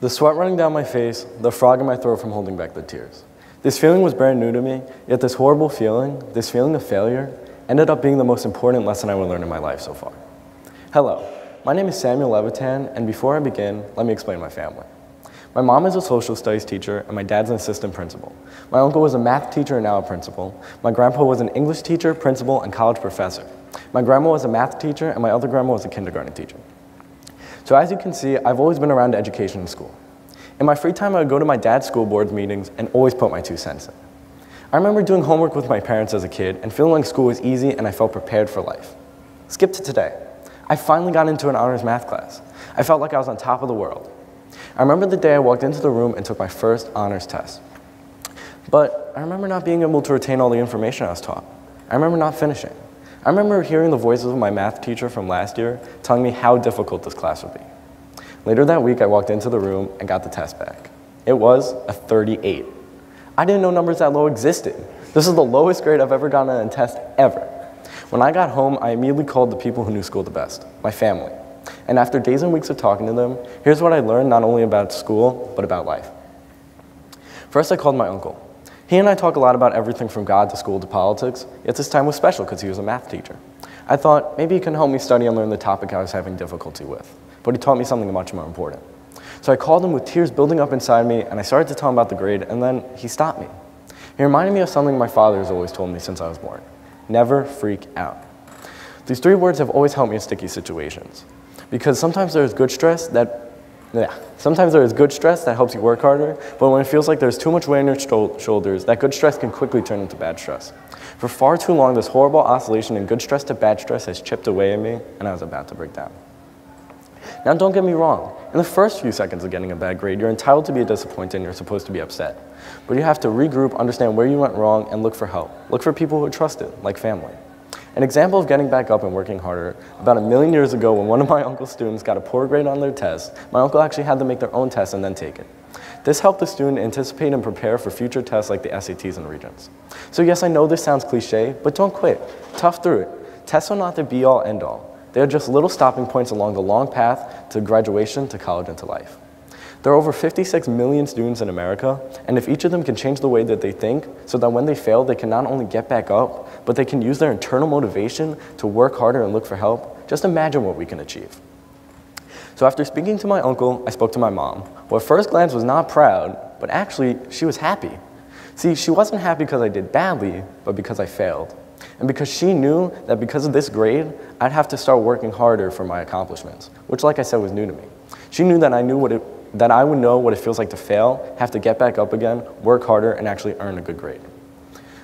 The sweat running down my face, the frog in my throat from holding back the tears. This feeling was brand new to me, yet this horrible feeling, this feeling of failure, ended up being the most important lesson I would learn in my life so far. Hello, my name is Samuel Levitan, and before I begin, let me explain my family. My mom is a social studies teacher, and my dad's an assistant principal. My uncle was a math teacher and now a principal. My grandpa was an English teacher, principal, and college professor. My grandma was a math teacher, and my other grandma was a kindergarten teacher. So as you can see, I've always been around education in school. In my free time, I would go to my dad's school board meetings and always put my 2 cents in. I remember doing homework with my parents as a kid and feeling like school was easy and I felt prepared for life. Skip to today. I finally got into an honors math class. I felt like I was on top of the world. I remember the day I walked into the room and took my first honors test. But I remember not being able to retain all the information I was taught. I remember not finishing. I remember hearing the voices of my math teacher from last year telling me how difficult this class would be. Later that week, I walked into the room and got the test back. It was a 38. I didn't know numbers that low existed. This is the lowest grade I've ever gotten on a test ever. When I got home, I immediately called the people who knew school the best, my family. And after days and weeks of talking to them, here's what I learned not only about school, but about life. First, I called my uncle. He and I talk a lot about everything from God to school to politics, yet this time was special because he was a math teacher. I thought maybe he can help me study and learn the topic I was having difficulty with, but he taught me something much more important. So I called him with tears building up inside me, and I started to tell him about the grade, and then he stopped me. He reminded me of something my father has always told me since I was born. Never freak out. These 3 words have always helped me in sticky situations, because sometimes there is good stress that helps you work harder, but when it feels like there's too much weight on your shoulders, that good stress can quickly turn into bad stress. For far too long, this horrible oscillation in good stress to bad stress has chipped away at me, and I was about to break down. Now, don't get me wrong. In the first few seconds of getting a bad grade, you're entitled to be disappointed and you're supposed to be upset. But you have to regroup, understand where you went wrong, and look for help. Look for people who are trusted, like family. An example of getting back up and working harder, about 1,000,000 years ago when one of my uncle's students got a poor grade on their test, my uncle actually had them make their own test and then take it. This helped the student anticipate and prepare for future tests like the SATs and Regents. So yes, I know this sounds cliche, but don't quit. Tough through it. Tests are not the be-all, end-all. They are just little stopping points along the long path to graduation, to college, and to life. There are over 56 million students in America, and if each of them can change the way that they think so that when they fail, they can not only get back up, but they can use their internal motivation to work harder and look for help, just imagine what we can achieve. So after speaking to my uncle, I spoke to my mom, who at first glance was not proud, but actually, she was happy. See, she wasn't happy because I did badly, but because I failed. And because she knew that because of this grade, I'd have to start working harder for my accomplishments, which, like I said, was new to me. She knew that I would know what it feels like to fail, have to get back up again, work harder, and actually earn a good grade.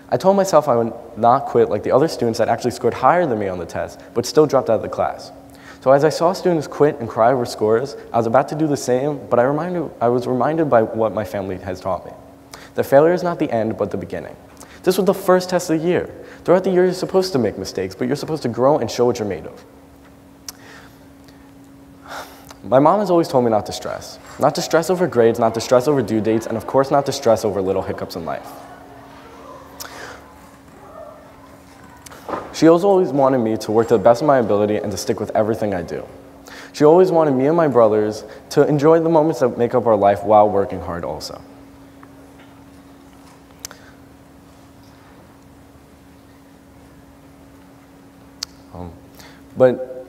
I told myself I would not quit like the other students that actually scored higher than me on the test, but still dropped out of the class. So as I saw students quit and cry over scores, I was about to do the same, but I was reminded by what my family has taught me. That failure is not the end, but the beginning. This was the first test of the year. Throughout the year, you're supposed to make mistakes, but you're supposed to grow and show what you're made of. My mom has always told me not to stress. Not to stress over grades, not to stress over due dates, and of course not to stress over little hiccups in life. She also always wanted me to work to the best of my ability and to stick with everything I do. She always wanted me and my brothers to enjoy the moments that make up our life while working hard also. But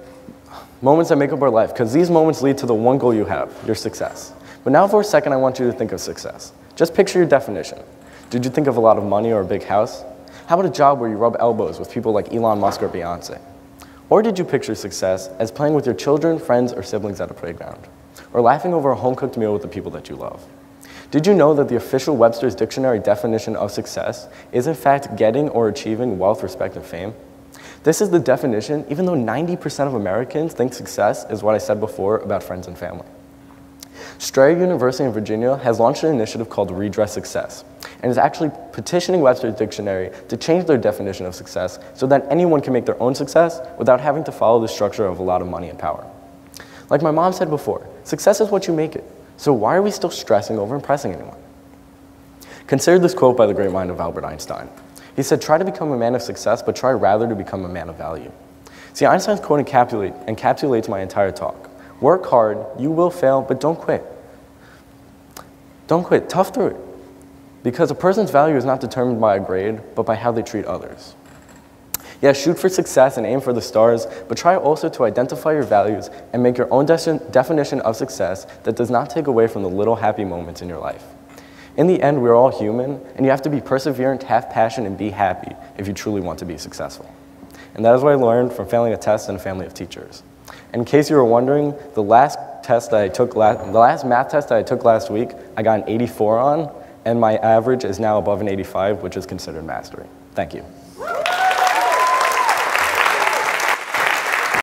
moments that make up our life, because these moments lead to the one goal you have, your success. But now for a second, I want you to think of success. Just picture your definition. Did you think of a lot of money or a big house? How about a job where you rub elbows with people like Elon Musk or Beyonce? Or did you picture success as playing with your children, friends, or siblings at a playground? Or laughing over a home-cooked meal with the people that you love? Did you know that the official Webster's dictionary definition of success is in fact getting or achieving wealth, respect, and fame? This is the definition, even though 90% of Americans think success is what I said before about friends and family. Strayer University in Virginia has launched an initiative called Redress Success, and is actually petitioning Webster's dictionary to change their definition of success so that anyone can make their own success without having to follow the structure of a lot of money and power. Like my mom said before, success is what you make it, so why are we still stressing over impressing anyone? Consider this quote by the great mind of Albert Einstein. He said, "Try to become a man of success, but try rather to become a man of value." See, Einstein's quote encapsulates my entire talk. Work hard, you will fail, but don't quit. Don't quit, tough through it. Because a person's value is not determined by a grade, but by how they treat others. Yeah, shoot for success and aim for the stars, but try also to identify your values and make your own definition of success that does not take away from the little happy moments in your life. In the end, we're all human, and you have to be perseverant, have passion, and be happy if you truly want to be successful. And that is what I learned from failing a test in a family of teachers. And in case you were wondering, the last math test that I took last week, I got an 84 on, and my average is now above an 85, which is considered mastery. Thank you.